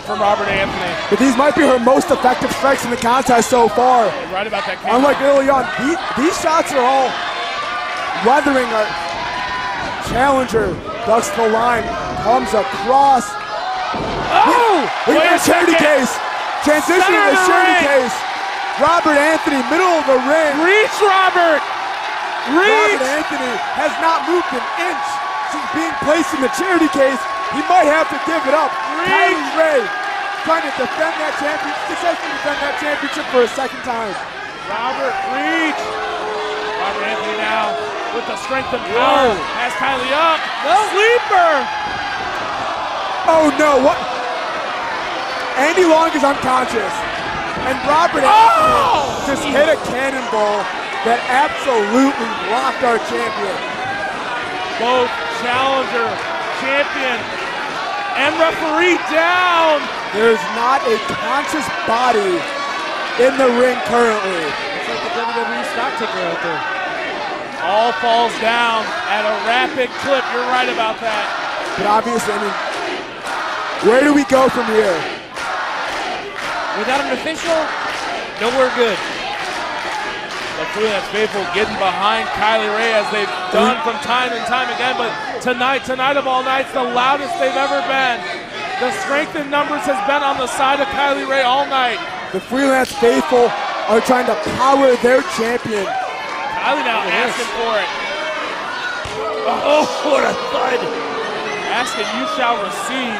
from Robert Anthony. But these might be her most effective strikes in the contest so far. You're right about that. Unlike early on, these shots are all weathering a challenger. Ducks to the line, comes across. Oh! Look at the charity case. Transitioning to the charity case. Robert Anthony, middle of the ring. Reach, Robert! Reach! Robert Anthony has not moved an inch since being placed in the charity case. He might have to give it up. Kylie Rae trying to defend that championship, successfully defend that championship for a second time. Robert, reach! Robert Anthony now with the strength and power. Has Kylie up. No. Sleeper! Oh no, what? Andy Long is unconscious. And Robert Anthony just hit a cannonball that absolutely blocked our champion. Both challenger, champion, and referee down. There's not a conscious body in the ring currently. It's like the WWE stock ticker out there. All falls down at a rapid clip. You're right about that. But obviously, I mean, where do we go from here? Without an official, nowhere good. The Freelance faithful getting behind Kylie Rae as they've done from time and time again, but tonight of all nights, the loudest they've ever been. The strength in numbers has been on the side of Kylie Rae all night. The Freelance faithful are trying to power their champion. Kylie now asking for it. Oh, what a thud. Asking, you shall receive.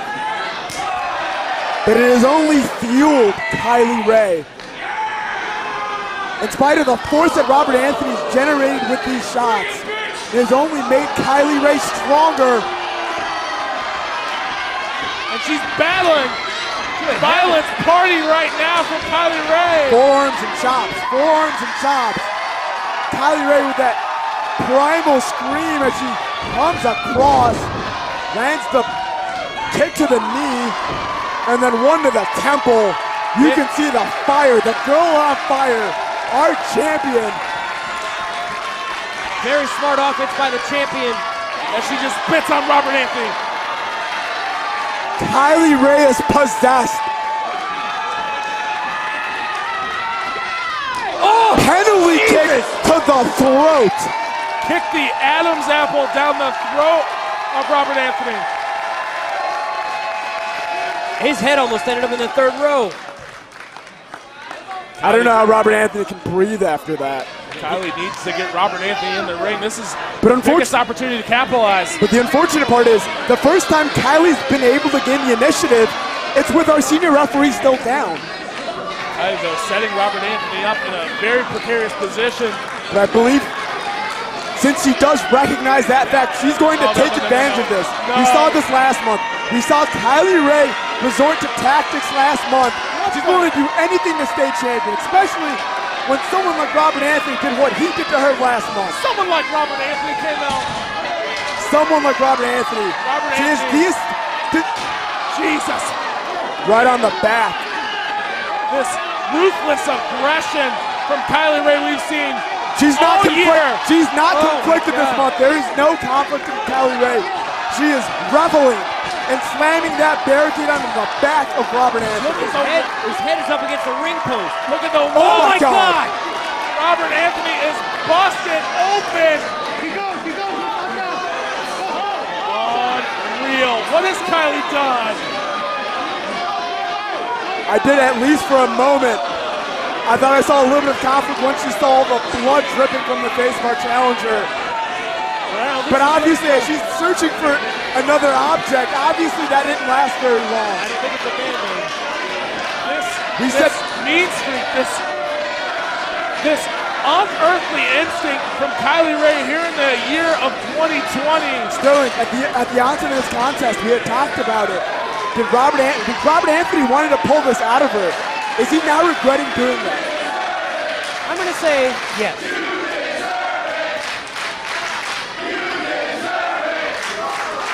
But it has only fueled Kylie Rae. In spite of the force that Robert Anthony's generated with these shots, it has only made Kylie Rae stronger. And she's battling. Violence party right now from Kylie Rae. Forearms and chops, forearms and chops. Kylie Rae with that primal scream as she comes across, lands the kick to the knee, and then one to the temple. You can see the fire, the girl on fire. Our champion. Very smart offense by the champion. As she just spits on Robert Anthony. Kylie Rae is possessed. Oh, penalty kick to the throat. Kick the Adam's apple down the throat of Robert Anthony. His head almost ended up in the third row. I don't know how Robert Anthony can breathe after that. Kylie needs to get Robert Anthony in the ring. This is the biggest opportunity to capitalize. But the unfortunate part is, the first time Kylie's been able to gain the initiative, it's with our senior referee still down. Kylie, though, setting Robert Anthony up in a very precarious position. But I believe, since she does recognize that fact, she's going to take advantage of this. We saw this last month. We saw Kylie Rae resort to tactics last month. She's willing to do anything to stay champion, especially when someone like Robert Anthony did what he did to her last month. Someone like Robert Anthony came out. Someone like Robert Anthony. Jesus. Right on the back. This ruthless aggression from Kylie Rae we've seen. She's not She's not conflicted this month. There is no conflict in Kylie Rae. She is reveling and slamming that barricade onto the back of Robert Anthony. His head is up against the ring post. Look at the wall. Oh my God. Robert Anthony is busted open. He goes. Unreal. What has Kylie done? I did, at least for a moment. I thought I saw a little bit of conflict once she saw the blood dripping from the face of our challenger. But obviously, as she's searching for another object, obviously that didn't last very long. I didn't think it's a band-aid. This unearthly instinct from Kylie Rae here in the year of 2020. Sterling, at the onset of this contest, we had talked about it. Did Robert Anthony wanted to pull this out of her? Is he now regretting doing that? I'm going to say yes.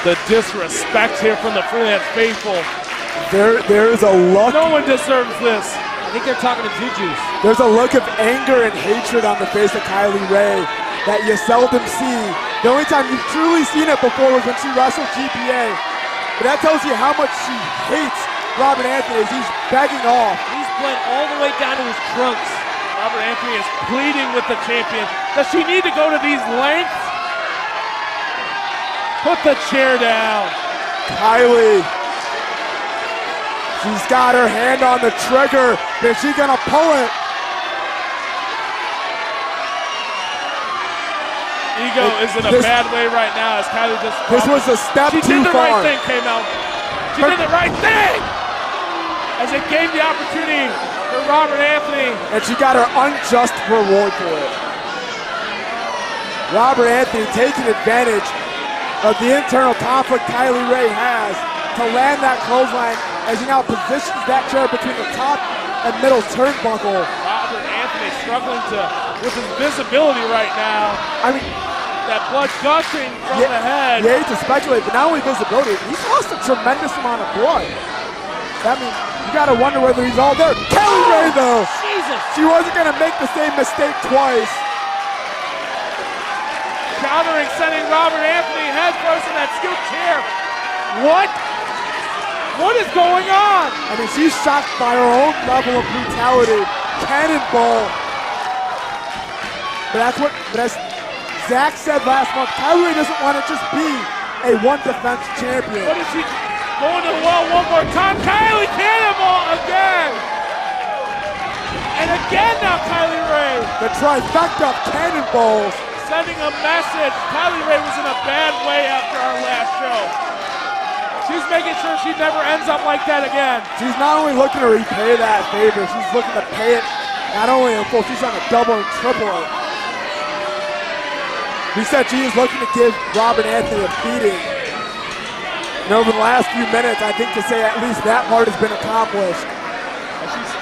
The disrespect here from the Freelance faithful. There is a look. No one deserves this. I think they're talking to Juju's. There's a look of anger and hatred on the face of Kylie Rae that you seldom see. The only time you've truly seen it before was when she wrestled GPA. But that tells you how much she hates Robert Anthony as he's begging off. He's bled all the way down to his trunks. Robert Anthony is pleading with the champion. Does she need to go to these lengths? Put the chair down. Kylie. She's got her hand on the trigger. Is she gonna pull it? Ego is in a bad way right now as Kylie just... This was a step too far. She did the right thing, K-Mel. She did the right thing! As it gave the opportunity for Robert Anthony. And she got her unjust reward for it. Robert Anthony taking advantage of the internal conflict Kylie Rae has to land that clothesline as he now positions that chair between the top and middle turnbuckle. Robert Anthony struggling with his visibility right now. I mean, that blood gushing from the head. You hate to speculate, but not only visibility, he's lost a tremendous amount of blood. That means you gotta wonder whether he's all there. Kylie Rae though, Jesus! She wasn't gonna make the same mistake twice. Countering, sending Robert Anthony head first in that scoop chair. What? What is going on? I mean, she's shocked by her own level of brutality. Cannonball. But as Zach said last month, Kylie Rae doesn't want to just be a one-defense champion. What is she going to the wall one more time? Kylie Cannonball again! And again now Kylie Rae. The trifecta of cannonballs. Sending a message. Kylie Rae was in a bad way after our last show. She's making sure she never ends up like that again. She's not only looking to repay that favor, she's looking to pay it not only in full, she's trying to double and triple it. He said she is looking to give Robert Anthony a beating. And over the last few minutes, I think to say at least that part has been accomplished. And she's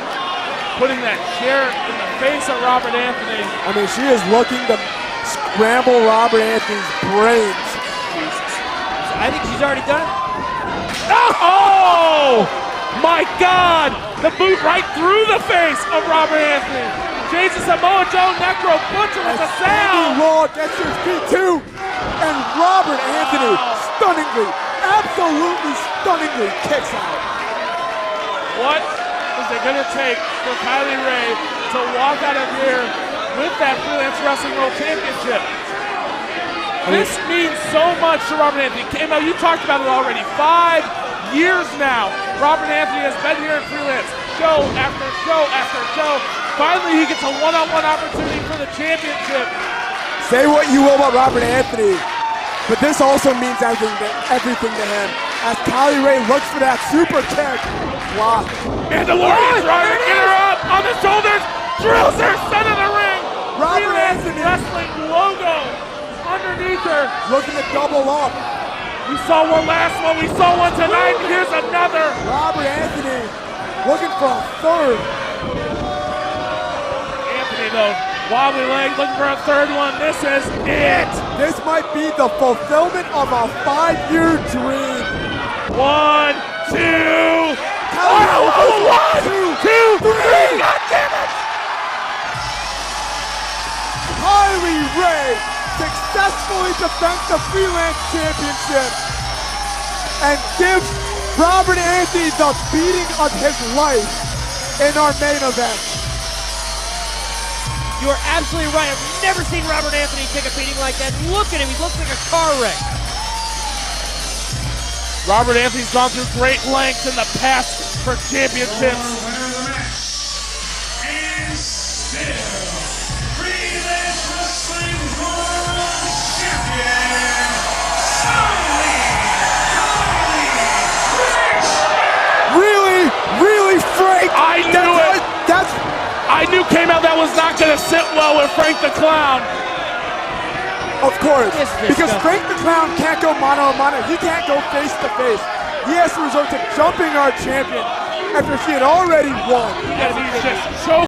putting that chair in the face of Robert Anthony. I mean, she is looking to scramble Robert Anthony's brains. Jesus. I think she's already done it. Oh! My God! The boot right through the face of Robert Anthony. Jason Samoa Joe Necro Butcher with a sound. Raw gets his feet too. And Robert Anthony stunningly, absolutely stunningly kicks out. What is it going to take for Kylie Rae to walk out of here with that Freelance Wrestling World Championship? This means so much to Robert Anthony. K-Mel, you talked about it already. 5 years now, Robert Anthony has been here in Freelance, show after show after show. Finally, he gets a one-on-one opportunity for the championship. Say what you will about Robert Anthony, but this also means everything to him. As Kylie Rae looks for that super kick. Wow. Mandalorian trying to get her up on the shoulders, drills her center of the ring. Robert Freelance Anthony Wrestling logo underneath her. looking to double up. We saw one last one, we saw one tonight, and here's another. Robert Anthony looking for a third. Anthony though, wobbly leg, looking for a third one. This is it. This might be the fulfillment of a 5-year dream. 1, 2, Kylie, 1, 2, 3. God damn it! Kylie Rae successfully defends the Freelance Championship and gives Robert Anthony the beating of his life in our main event. You are absolutely right. I've never seen Robert Anthony take a beating like that. Look at him. He looks like a car wreck. Robert Anthony's gone through great lengths in the past for championships. And still, Freelance Wrestling World Champion, Really, Frank? I knew it. I knew came out that was not going to sit well with Frank the Clown. Of course, Yes, because stuff. Frank the Clown can't go mano a mano. He can't go face to face. He has to resort to jumping our champion after she had already won. As he's just choking